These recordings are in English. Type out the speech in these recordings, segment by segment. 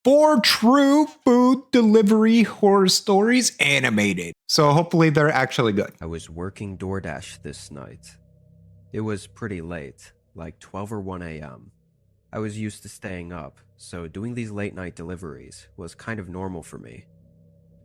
4 true food delivery horror stories animated. So hopefully they're actually good. I was working DoorDash this night. It was pretty late, like 12 or 1 a.m. I was used to staying up, so doing these late night deliveries was kind of normal for me.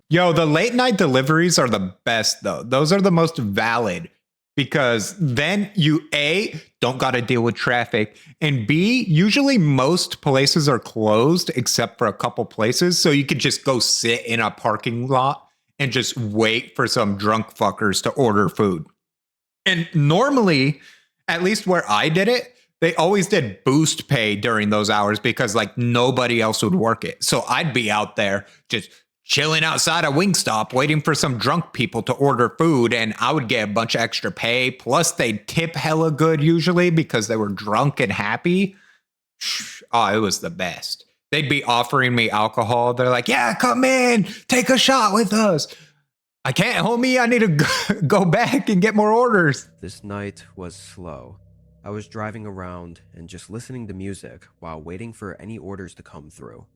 Yo, the late night deliveries are the best though. Those are the most valid because then you A, don't got to deal with traffic, and B, usually most places are closed except for a couple places, so you could just go sit in a parking lot and just wait for some drunk fuckers to order food. And normally, at least where I did it, they always did boost pay during those hours because like nobody else would work it. So I'd be out there just chilling outside a Wingstop waiting for some drunk people to order food, and I would get a bunch of extra pay. Plus they'd tip hella good usually because they were drunk and happy. Oh, it was the best. They'd be offering me alcohol. They're like, yeah, come in, take a shot with us. I can't, homie. I need to go back and get more orders. This night was slow. I was driving around and just listening to music while waiting for any orders to come through.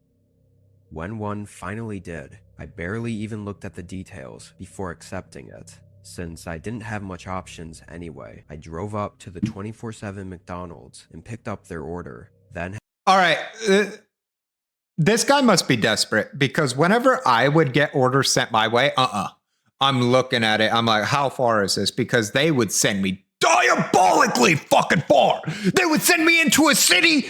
When one finally did, I barely even looked at the details before accepting it. Since I didn't have much options anyway, I drove up to the 24/7 McDonald's and picked up their order. Then, all right, this guy must be desperate because whenever I would get orders sent my way, I'm looking at it. I'm like, how far is this? Because they would send me diabolically fucking far. They would send me into a city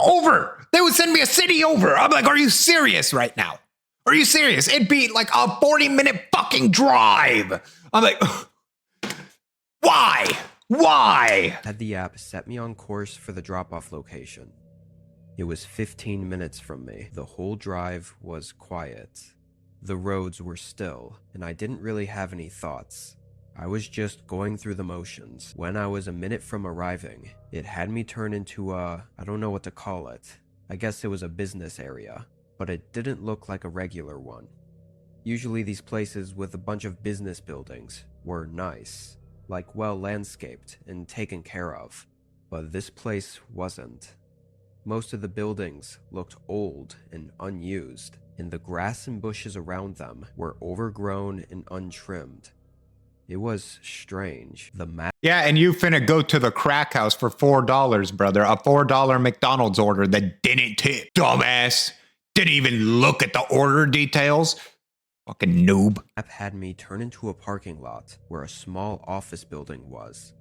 over. They would send me a city over. I'm like, are you serious right now? Are you serious? It'd be like a 40-minute fucking drive. I'm like, why? Had the app set me on course for the drop-off location. It was 15 minutes from me. The whole drive was quiet. The roads were still, and I didn't really have any thoughts. I was just going through the motions. When I was a minute from arriving, it had me turn into I don't know what to call it. I guess it was a business area, but it didn't look like a regular one. Usually these places with a bunch of business buildings were nice, like well landscaped and taken care of, but this place wasn't. Most of the buildings looked old and unused, and the grass and bushes around them were overgrown and untrimmed. It was strange. Yeah, and you finna go to the crack house for $4, brother. A $4 McDonald's order that didn't tip. Dumbass. Didn't even look at the order details. Fucking noob. The map had me turn into a parking lot where a small office building was.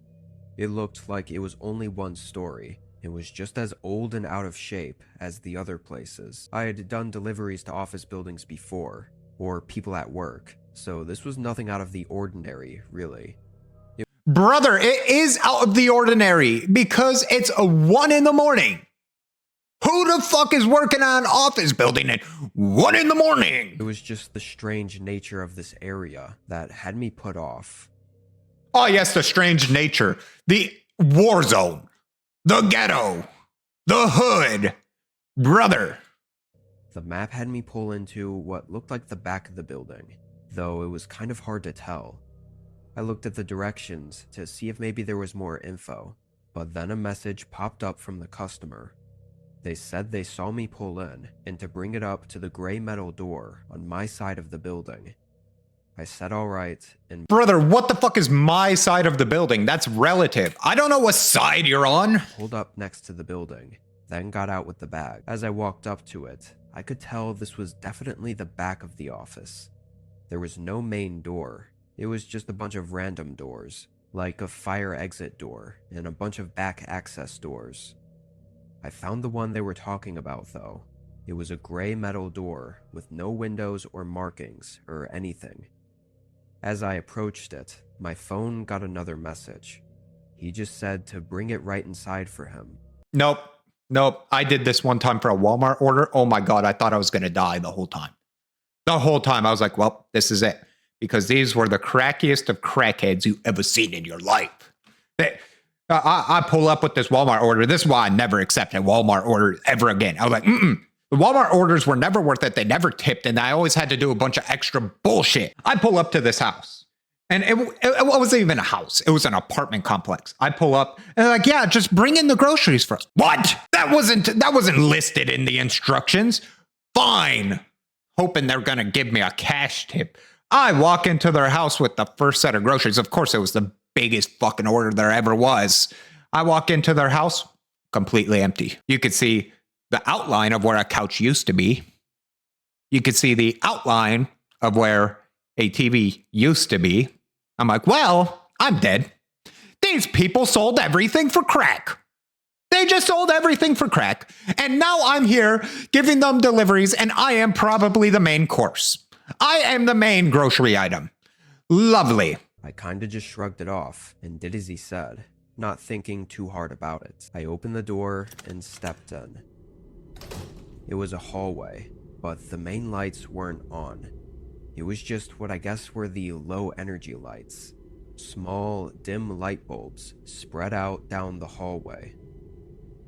It looked like it was only one story. It was just as old and out of shape as the other places. I had done deliveries to office buildings before, or people at work, so this was nothing out of the ordinary, really. Brother, it is out of the ordinary because it's 1 a.m. Who the fuck is working on an office building at 1 a.m? It was just the strange nature of this area that had me put off. Oh yes, the strange nature. The war zone. The ghetto. The hood. Brother. The map had me pull into what looked like the back of the building, though it was kind of hard to tell. I looked at the directions to see if maybe there was more info, but then a message popped up from the customer. They said they saw me pull in and to bring it up to the gray metal door on my side of the building. I said all right and— Brother, what the fuck is my side of the building? That's relative. I don't know what side you're on. Pulled up next to the building, then got out with the bag. As I walked up to it, I could tell this was definitely the back of the office. There was no main door. It was just a bunch of random doors, like a fire exit door and a bunch of back access doors. I found the one they were talking about though. It was a gray metal door with no windows or markings or anything. As I approached it, my phone got another message. He just said to bring it right inside for him. Nope. I did this one time for a Walmart order. Oh my God, I thought I was going to die the whole time. The whole time I was like, well, this is it. Because these were the crackiest of crackheads you ever seen in your life. I pull up with this Walmart order. This is why I never accepted Walmart orders ever again. I was like, The Walmart orders were never worth it. They never tipped, and I always had to do a bunch of extra bullshit. I pull up to this house, and it wasn't even a house. It was an apartment complex. I pull up, and they're like, yeah, just bring in the groceries for us. What? That wasn't listed in the instructions. fine, hoping they're going to give me a cash tip. I walk into their house with the first set of groceries. Of course, it was the biggest fucking order there ever was. I walk into their house, completely empty. You could see the outline of where a couch used to be. You could see the outline of where a TV used to be. I'm like, well, I'm dead. These people sold everything for crack. They just sold everything for crack. And now I'm here giving them deliveries, and I am probably the main course. I am the main grocery item. Lovely. I kinda just shrugged it off and did as he said, not thinking too hard about it. I opened the door and stepped in. It was a hallway, but the main lights weren't on. It was just what I guess were the low energy lights. Small, dim light bulbs spread out down the hallway.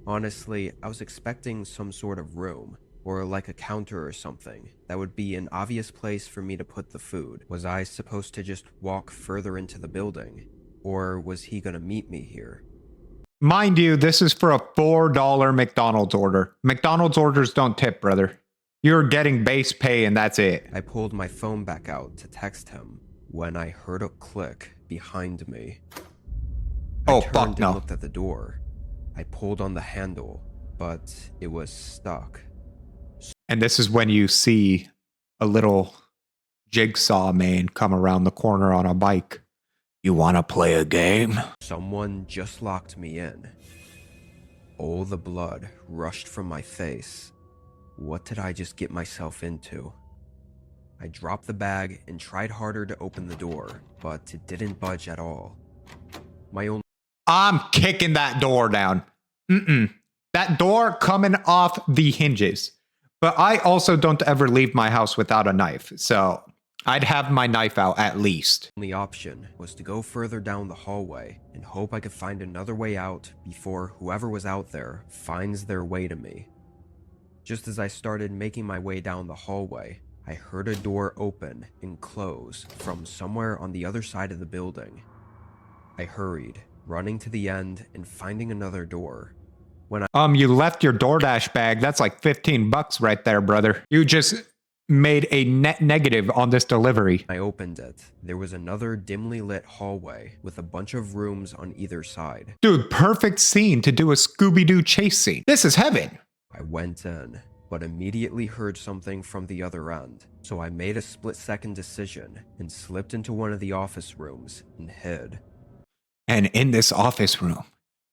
Honestly, I was expecting some sort of room, or like a counter or something, that would be an obvious place for me to put the food. Was I supposed to just walk further into the building? Or was he gonna meet me here? Mind you, this is for a $4 McDonald's order. McDonald's orders don't tip, brother. You're getting base pay and that's it. I pulled my phone back out to text him when I heard a click behind me. Oh, I turned fuck and no. looked at the door. I pulled on the handle, but it was stuck. And this is when you see a little jigsaw man come around the corner on a bike. You want to play a game? Someone just locked me in. All the blood rushed from my face. What did I just get myself into? I dropped the bag and tried harder to open the door, but it didn't budge at all. I'm kicking that door down. That door coming off the hinges. But I also don't ever leave my house without a knife. So I'd have my knife out at least. The only option was to go further down the hallway and hope I could find another way out before whoever was out there finds their way to me. Just as I started making my way down the hallway, I heard a door open and close from somewhere on the other side of the building. I hurried, running to the end and finding another door. You left your DoorDash bag. That's like $15 right there, brother. You just made a net negative on this delivery. I opened it. There was another dimly lit hallway with a bunch of rooms on either side. Dude, perfect scene to do a Scooby-Doo chase scene. This is heaven. I went in, but immediately heard something from the other end. So I made a split-second decision and slipped into one of the office rooms and hid. And in this office room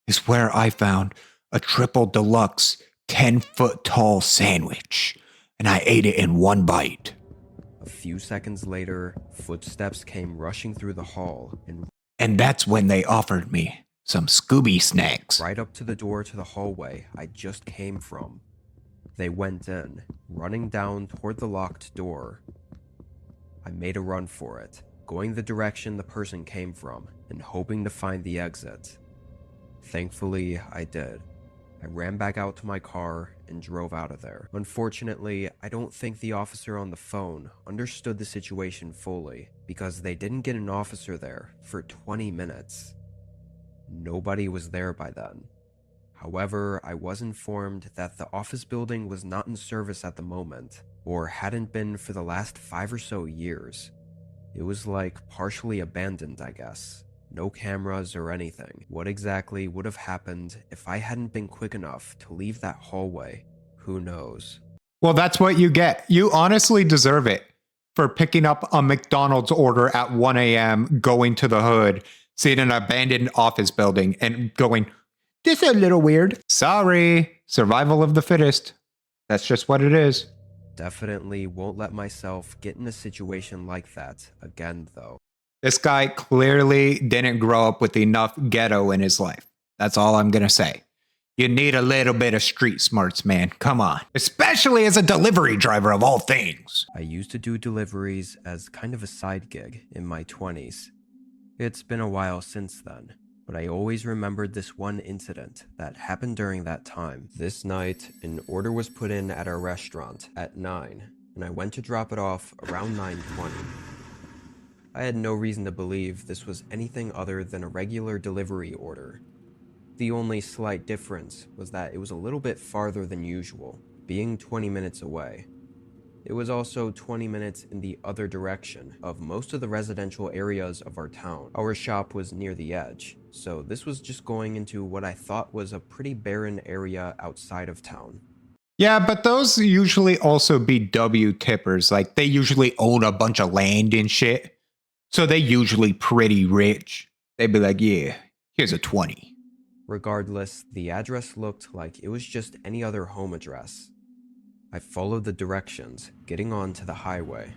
is where I found a triple deluxe 10-foot tall sandwich. And I ate it in one bite. A few seconds later, footsteps came rushing through the hall and that's when they offered me some Scooby snacks. Right up to the door to the hallway I just came from. They went in, running down toward the locked door. I made a run for it, going the direction the person came from and hoping to find the exit. Thankfully, I did. I ran back out to my car and drove out of there. Unfortunately, I don't think the officer on the phone understood the situation fully because they didn't get an officer there for 20 minutes. Nobody was there by then. However, I was informed that the office building was not in service at the moment, or hadn't been for the last 5 or so years. It was like partially abandoned, I guess. No cameras or anything. What exactly would have happened if I hadn't been quick enough to leave that hallway? Who knows? Well, that's what you get. You honestly deserve it for picking up a McDonald's order at 1 a.m., going to the hood, seeing an abandoned office building, and going, this is a little weird. Sorry, survival of the fittest. That's just what it is. Definitely won't let myself get in a situation like that again, though. This guy clearly didn't grow up with enough ghetto in his life. That's all I'm going to say. You need a little bit of street smarts, man. Come on. Especially as a delivery driver of all things. I used to do deliveries as kind of a side gig in my 20s. It's been a while since then, but I always remembered this one incident that happened during that time. This night, an order was put in at our restaurant at 9, and I went to drop it off around 9:20. I had no reason to believe this was anything other than a regular delivery order. The only slight difference was that it was a little bit farther than usual, being 20 minutes away. It was also 20 minutes in the other direction of most of the residential areas of our town. Our shop was near the edge, so this was just going into what I thought was a pretty barren area outside of town. Yeah, but those usually also be W tippers. Like they usually own a bunch of land and shit. So they usually pretty rich. They'd be like, yeah, here's a 20. Regardless, the address looked like it was just any other home address. I followed the directions, getting onto the highway.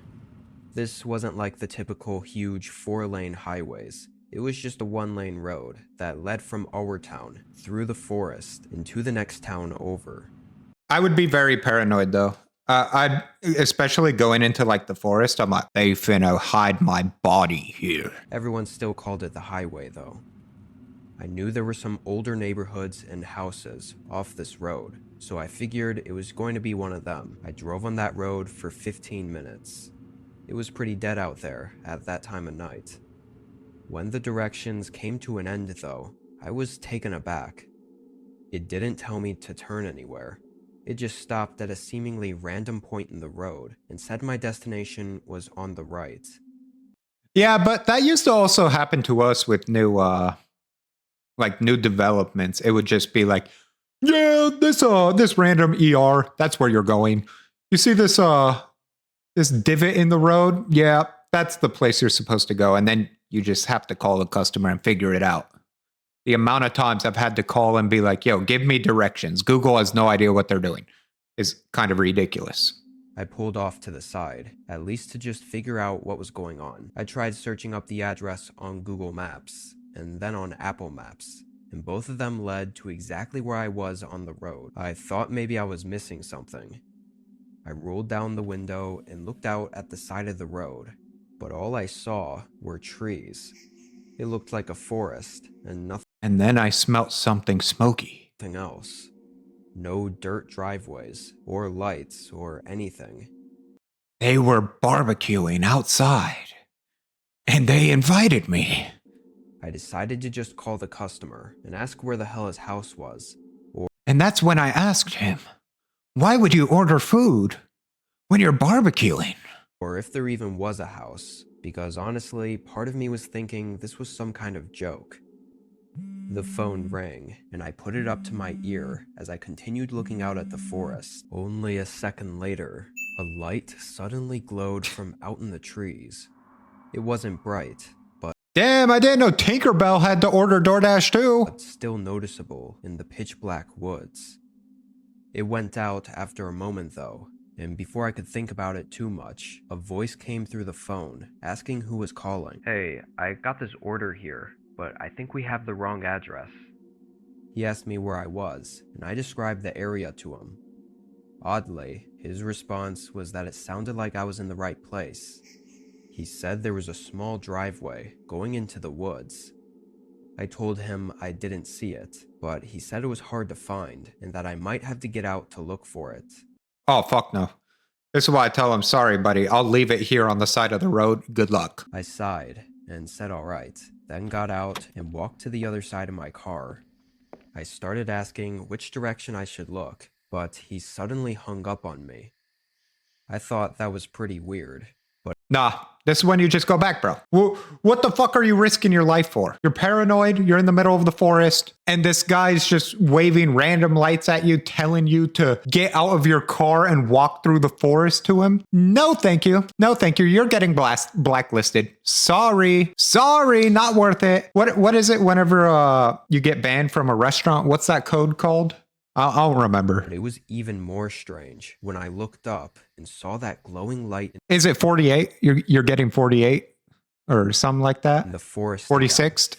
This wasn't like the typical huge 4-lane highways. It was just a 1-lane road that led from our town, through the forest, into the next town over. I would be very paranoid though. I'd especially going into like the forest. I'm like, they finna hide my body here. Everyone still called it the highway though. I knew there were some older neighborhoods and houses off this road, so I figured it was going to be one of them. I drove on that road for 15 minutes. It was pretty dead out there at that time of night. When the directions came to an end though, I was taken aback. It didn't tell me to turn anywhere. It just stopped at a seemingly random point in the road and said my destination was on the right. Yeah, but that used to also happen to us with new developments. It would just be like, yeah, this random ER, that's where you're going. You see this divot in the road? Yeah, that's the place you're supposed to go. And then you just have to call the customer and figure it out. The amount of times I've had to call and be like, yo, give me directions. Google has no idea what they're doing is kind of ridiculous. I pulled off to the side, at least to just figure out what was going on. I tried searching up the address on Google Maps and then on Apple Maps, and both of them led to exactly where I was on the road. I thought maybe I was missing something. I rolled down the window and looked out at the side of the road, but all I saw were trees. It looked like a forest and nothing. And then I smelt something smoky. Else. No dirt driveways, or lights, or anything. They were barbecuing outside, and they invited me. I decided to just call the customer and ask where the hell his house was. And that's when I asked him, why would you order food when you're barbecuing? Or if there even was a house, because honestly, part of me was thinking this was some kind of joke. The phone rang, and I put it up to my ear as I continued looking out at the forest. Only a second later, a light suddenly glowed from out in the trees. It wasn't bright, but Damn, I didn't know Tinkerbell had to order DoorDash too. still noticeable in the pitch-black woods. It went out after a moment though, and before I could think about it too much, a voice came through the phone, asking who was calling. Hey, I got this order here, but I think we have the wrong address. He asked me where I was, and I described the area to him. Oddly, his response was that it sounded like I was in the right place. He said there was a small driveway going into the woods. I told him I didn't see it, but he said it was hard to find and that I might have to get out to look for it. Oh, fuck no. This is why I tell him, sorry, buddy, I'll leave it here on the side of the road. Good luck. I sighed and said all right, then got out and walked to the other side of my car. I started asking which direction I should look, but he suddenly hung up on me. I thought that was pretty weird, but Nah, this is when you just go back, bro. What the fuck are you risking your life for? You're paranoid, you're in the middle of the forest, and this guy's just waving random lights at you, telling you to get out of your car and walk through the forest to him? No, thank you. No, thank you. You're getting blacklisted. Sorry, not worth it. What is it whenever you get banned from a restaurant? What's that code called? I'll remember. it was even more strange when I looked up and saw that glowing light Is it 48? You're getting 48 or something like that? in the forest. 46th?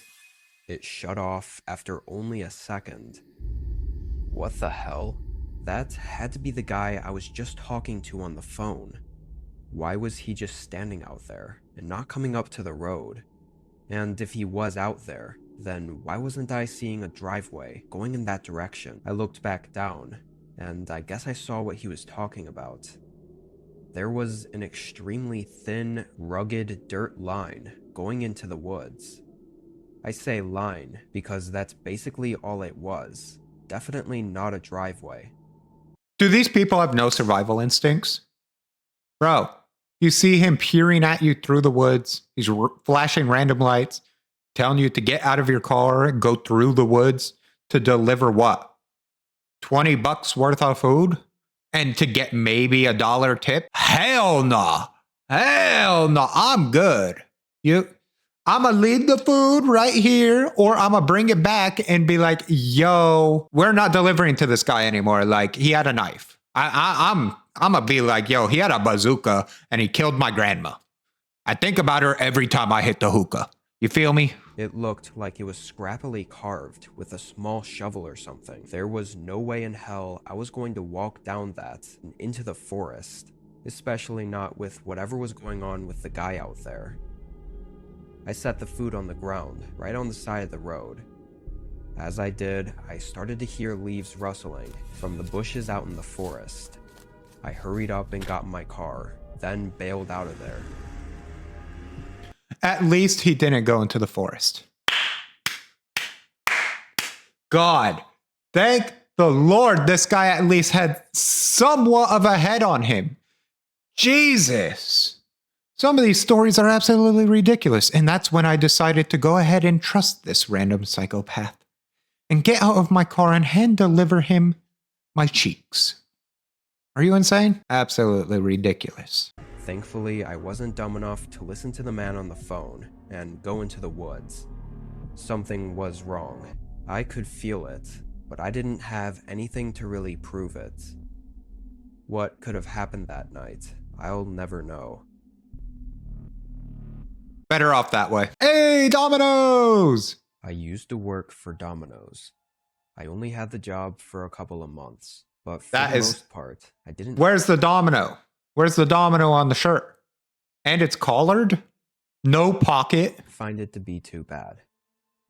It shut off after only a second. What the hell? That had to be the guy I was just talking to on the phone. Why was he just standing out there and not coming up to the road? And if he was out there, then why wasn't I seeing a driveway going in that direction? I looked back down, and I guess I saw what he was talking about. There was an extremely thin, rugged dirt line going into the woods. I say line because that's basically all it was. Definitely not a driveway. Do these people have no survival instincts? Bro, you see him peering at you through the woods. He's flashing random lights, telling you to get out of your car and go through the woods to deliver what? $20 worth of food? And to get maybe $1 tip? Hell no. Hell no. I'm good. I'ma leave the food right here, or I'ma bring it back and be like, yo, we're not delivering to this guy anymore. Like, he had a knife. I'ma be like, yo, he had a bazooka and he killed my grandma. I think about her every time I hit the hookah. You feel me? It looked like it was scrappily carved with a small shovel or something. There was no way in hell I was going to walk down that and into the forest, especially not with whatever was going on with the guy out there. I set the food on the ground, right on the side of the road. As I did, I started to hear leaves rustling from the bushes out in the forest. I hurried up and got in my car, then bailed out of there. At least he didn't go into the forest. God, thank the Lord this guy at least had somewhat of a head on him. Jesus. Some of these stories are absolutely ridiculous, and that's when I decided to go ahead and trust this random psychopath and get out of my car and hand deliver him my cheeks. Are you insane? Absolutely ridiculous. Thankfully, I wasn't dumb enough to listen to the man on the phone and go into the woods. Something was wrong. I could feel it, but I didn't have anything to really prove it. What could have happened that night, I'll never know. Better off that way. Hey, Domino's! I used to work for Domino's. I only had the job for a couple of months, but for the most part, I didn't... Where's the domino? Where's the domino on the shirt? And it's collared? No pocket? Find it to be too bad.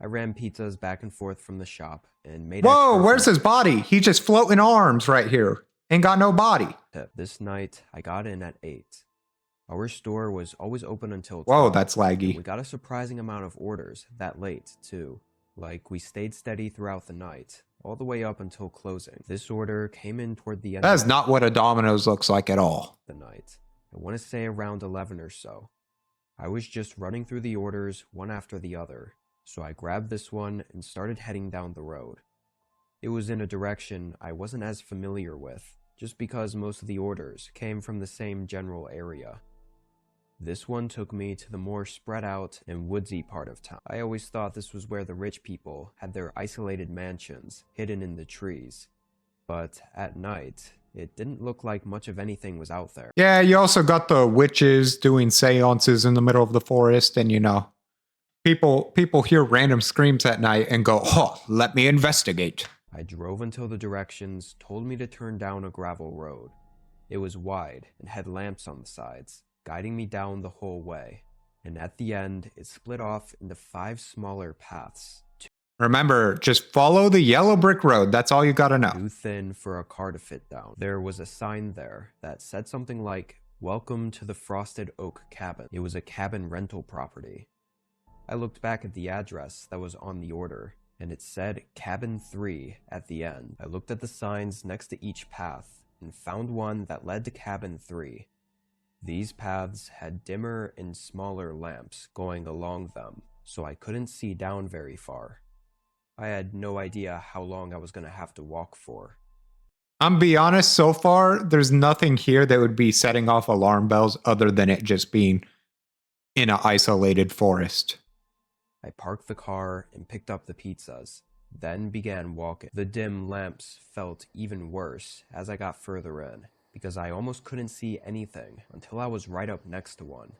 I ran pizzas back and forth from the shop and made... Whoa, where's his body? He just floating arms right here. Ain't got no body. This night, I got in at 8. Our store was always open until 12. Whoa, that's laggy. We got a surprising amount of orders that late, too. Like, we stayed steady throughout the night, all the way up until closing. This order came in toward the end. That is not what a Domino's looks like at all. The night. I want to say around 11 or so. I was just running through the orders one after the other, so I grabbed this one and started heading down the road. It was in a direction I wasn't as familiar with, just because most of the orders came from the same general area. This one took me to the more spread out and woodsy part of town. I always thought this was where the rich people had their isolated mansions hidden in the trees. But at night, it didn't look like much of anything was out there. Yeah, you also got the witches doing seances in the middle of the forest, and you know, people hear random screams at night and go, oh, let me investigate. I drove until the directions told me to turn down a gravel road. It was wide and had lamps on the sides, guiding me down the whole way, and at the end, it split off into 5 smaller paths. Remember, just follow the yellow brick road. That's all you gotta know. Too thin for a car to fit down. There was a sign there that said something like, "Welcome to the Frosted Oak Cabin." It was a cabin rental property. I looked back at the address that was on the order, and it said Cabin 3 at the end. I looked at the signs next to each path, and found one that led to Cabin 3. These paths had dimmer and smaller lamps going along them, so I couldn't see down very far. I had no idea how long I was going to have to walk for. I'm be honest, so far, there's nothing here that would be setting off alarm bells other than it just being in an isolated forest. I parked the car and picked up the pizzas, then began walking. The dim lamps felt even worse as I got further in, because I almost couldn't see anything until I was right up next to one.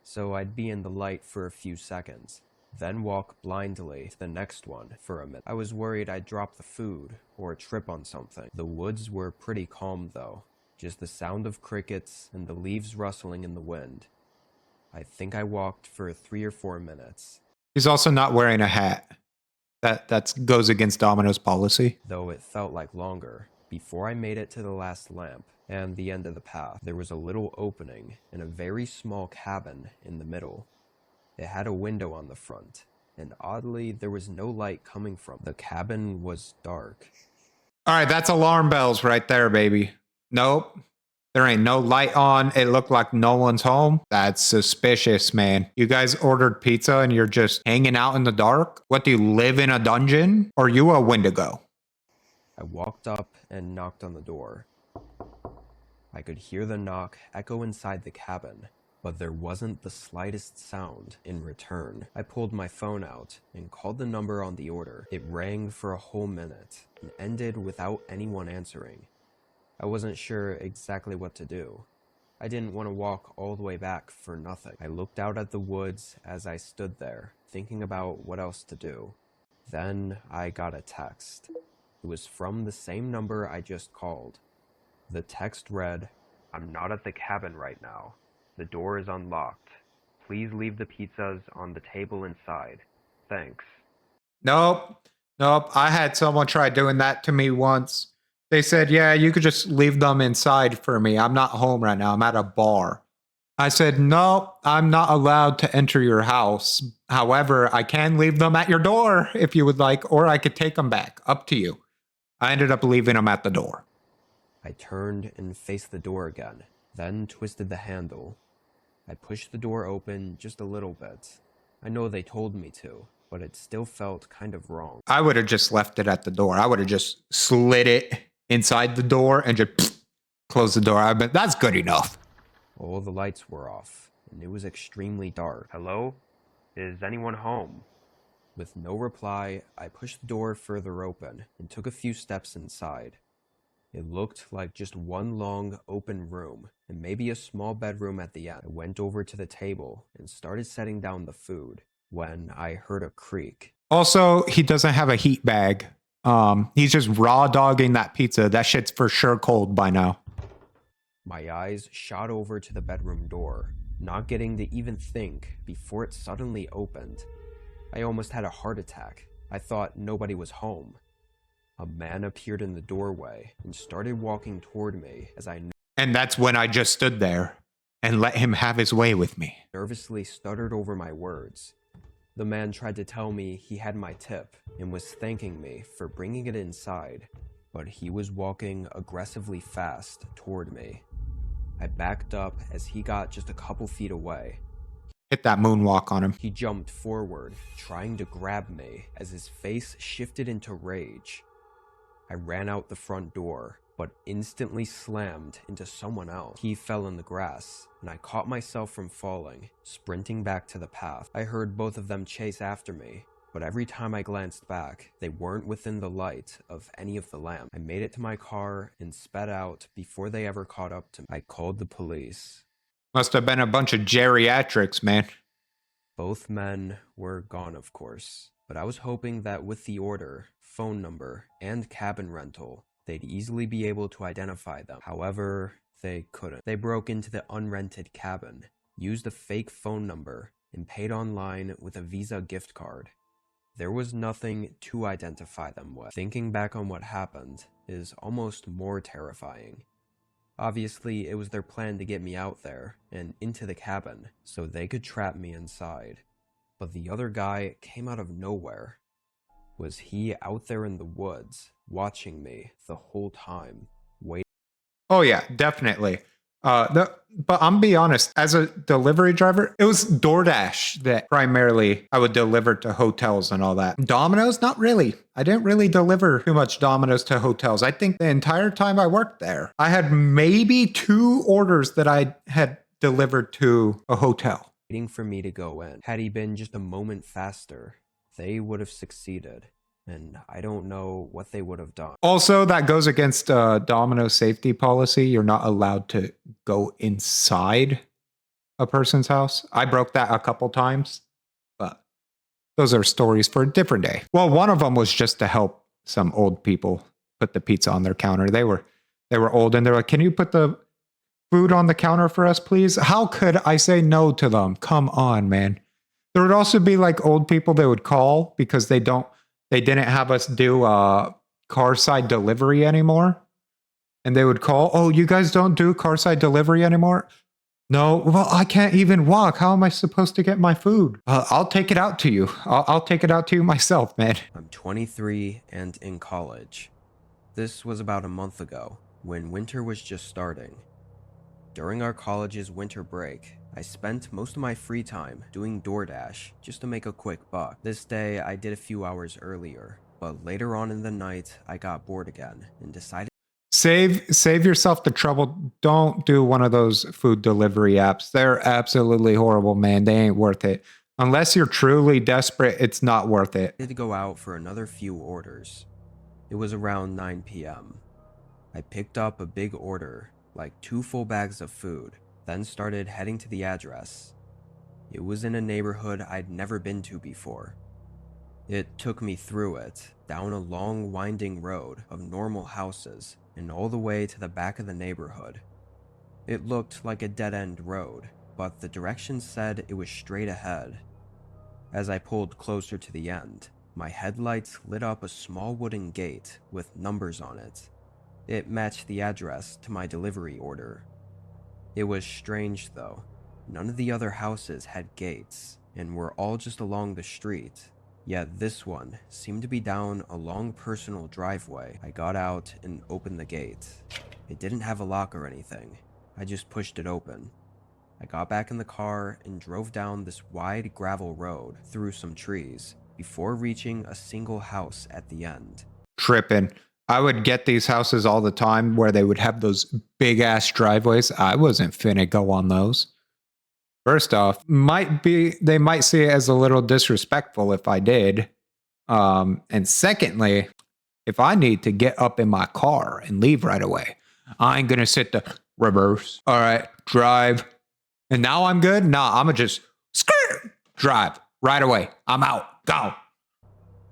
So I'd be in the light for a few seconds, then walk blindly to the next one for a minute. I was worried I'd drop the food or trip on something. The woods were pretty calm though, just the sound of crickets and the leaves rustling in the wind. I think I walked for 3 or 4 minutes. He's also not wearing a hat. That goes against Domino's policy. Though it felt like longer. Before I made it to the last lamp and the end of the path, there was a little opening in a very small cabin in the middle. It had a window on the front, and oddly, there was no light coming from it. The cabin was dark. All right, that's alarm bells right there, baby. Nope. There ain't no light on. It looked like no one's home. That's suspicious, man. You guys ordered pizza and you're just hanging out in the dark? What, do you live in a dungeon? Or you a Wendigo? I walked up and knocked on the door. I could hear the knock echo inside the cabin, but there wasn't the slightest sound in return. I pulled my phone out and called the number on the order. It rang for a whole minute and ended without anyone answering. I wasn't sure exactly what to do. I didn't want to walk all the way back for nothing. I looked out at the woods as I stood there, thinking about what else to do. Then I got a text. It was from the same number I just called. The text read, "I'm not at the cabin right now. The door is unlocked. Please leave the pizzas on the table inside. Thanks." Nope. Nope. I had someone try doing that to me once. They said, yeah, you could just leave them inside for me. I'm not home right now. I'm at a bar. I said, no, I'm not allowed to enter your house. However, I can leave them at your door if you would like, or I could take them back. Up to you. I ended up leaving them at the door. I turned and faced the door again, then twisted the handle. I pushed the door open just a little bit. I know they told me to, but it still felt kind of wrong. I would have just left it at the door. I would have just slid it inside the door and just close the door. But that's good enough. All the lights were off, and it was extremely dark. "Hello? Is anyone home?" With no reply, I pushed the door further open and took a few steps inside. It looked like just one long, open room, and maybe a small bedroom at the end. I went over to the table and started setting down the food when I heard a creak. Also, he doesn't have a heat bag. He's just raw dogging that pizza. That shit's for sure cold by now. My eyes shot over to the bedroom door, not getting to even think before it suddenly opened. I almost had a heart attack. I thought nobody was home. A man appeared in the doorway and started walking toward me as I And that's when I just stood there and let him have his way with me. nervously stuttered over my words. The man tried to tell me he had my tip and was thanking me for bringing it inside, but he was walking aggressively fast toward me. I backed up as he got just a couple feet away. Hit that moonwalk on him. He jumped forward, trying to grab me as his face shifted into rage. I ran out the front door, but instantly slammed into someone else. He fell in the grass, and I caught myself from falling, sprinting back to the path. I heard both of them chase after me, but every time I glanced back, they weren't within the light of any of the lamps. I made it to my car and sped out before they ever caught up to me. I called the police. Must have been a bunch of geriatrics, man. Both men were gone, of course, but I was hoping that with the order, phone number, and cabin rental, they'd easily be able to identify them. However, they couldn't. They broke into the unrented cabin, used a fake phone number, and paid online with a Visa gift card. There was nothing to identify them with. Thinking back on what happened is almost more terrifying. Obviously, it was their plan to get me out there and into the cabin so they could trap me inside. But the other guy came out of nowhere. Was he out there in the woods, watching me the whole time, waiting? Oh yeah, definitely. But I'm be honest, as a delivery driver, it was DoorDash that primarily I would deliver to hotels and all that. Domino's, not really. I didn't really deliver too much Domino's to hotels. I think the entire time I worked there, I had maybe 2 orders that I had delivered to a hotel. Waiting for me to go in. Had he been just a moment faster, they would have succeeded, and I don't know what they would have done. Also, that goes against Domino's safety policy. You're not allowed to go inside a person's house. I broke that a couple times, but those are stories for a different day. Well, one of them was just to help some old people put the pizza on their counter. They were old and they're like, "Can you put the food on the counter for us, please?" How could I say no to them? Come on, man. There would also be like old people that would call because they didn't have us do car side delivery anymore. And they would call, "Oh, you guys don't do car side delivery anymore?" "No, well, I can't even walk. How am I supposed to get my food?" "I'll take it out to you. I'll take it out to you myself, man." I'm 23 and in college. This was about a month ago, when winter was just starting. During our college's winter break, I spent most of my free time doing DoorDash just to make a quick buck. This day, I did a few hours earlier, but later on in the night, I got bored again and decided Save yourself the trouble. Don't do one of those food delivery apps. They're absolutely horrible, man. They ain't worth it. Unless you're truly desperate, it's not worth it. to go out for another few orders. It was around 9 p.m. I picked up a big order, like 2 full bags of food, then started heading to the address. It was in a neighborhood I'd never been to before. It took me through it, down a long winding road of normal houses, and all the way to the back of the neighborhood. It looked like a dead-end road, but the directions said it was straight ahead. As I pulled closer to the end, my headlights lit up a small wooden gate with numbers on it. It matched the address to my delivery order. It was strange though. None of the other houses had gates, and were all just along the street. Yet this one seemed to be down a long personal driveway. I got out and opened the gate. It didn't have a lock or anything. I just pushed it open. I got back in the car and drove down this wide gravel road through some trees before reaching a single house at the end. Tripping. I would get these houses all the time where they would have those big ass driveways. I wasn't finna go on those. First off, they might see it as a little disrespectful if I did. And secondly, if I need to get up in my car and leave right away, I ain't gonna sit the reverse. All right, drive. And now I'm good. Nah, I'm gonna just drive right away. I'm out. Go.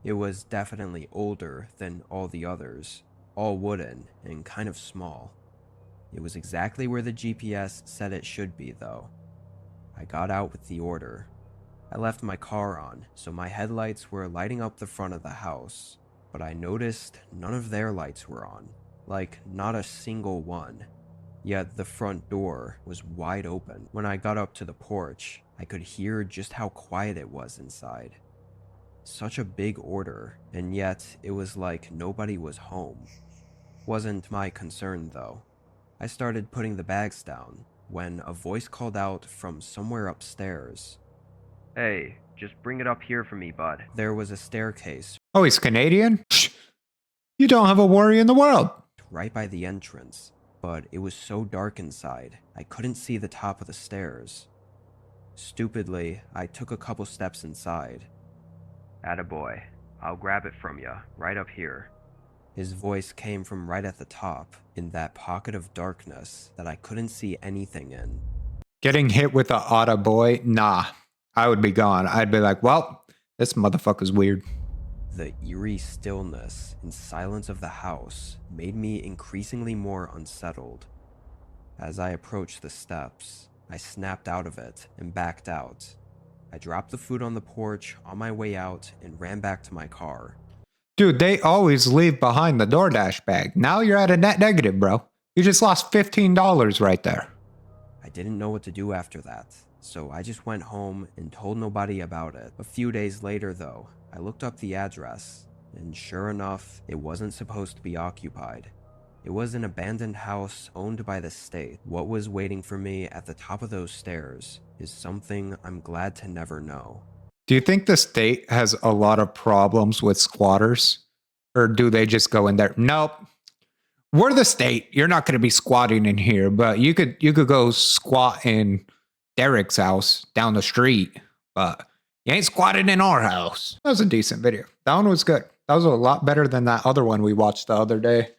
It was definitely older than all the others, all wooden and kind of small. It was exactly where the GPS said it should be though. I got out with the order. I left my car on, so my headlights were lighting up the front of the house, but I noticed none of their lights were on, like not a single one. Yet the front door was wide open. When I got up to the porch, I could hear just how quiet it was inside. Such a big order, and yet it was like nobody was home. Wasn't my concern though. I started putting the bags down when a voice called out from somewhere upstairs. "Hey, just bring it up here for me, bud." There was a staircase Oh, he's Canadian? You don't have a worry in the world. right by the entrance, but it was so dark inside, I couldn't see the top of the stairs. Stupidly, I took a couple steps inside. "Attaboy, I'll grab it from ya, right up here." His voice came from right at the top, in that pocket of darkness that I couldn't see anything in. Getting hit with a auto boy? Nah, I would be gone. I'd be like, well, this motherfucker's weird. The eerie stillness and silence of the house made me increasingly more unsettled. As I approached the steps, I snapped out of it and backed out. I dropped the food on the porch on my way out and ran back to my car. Dude, they always leave behind the DoorDash bag. Now you're at a net negative, bro. You just lost $15 right there. I didn't know what to do after that, so I just went home and told nobody about it. A few days later, though, I looked up the address, and sure enough, it wasn't supposed to be occupied. It was an abandoned house owned by the state. What was waiting for me at the top of those stairs is something I'm glad to never know. Do you think the state has a lot of problems with squatters? Or do they just go in there? Nope. We're the state. You're not going to be squatting in here, but you could go squat in Derek's house down the street, but you ain't squatting in our house. That was a decent video. That one was good. That was a lot better than that other one we watched the other day.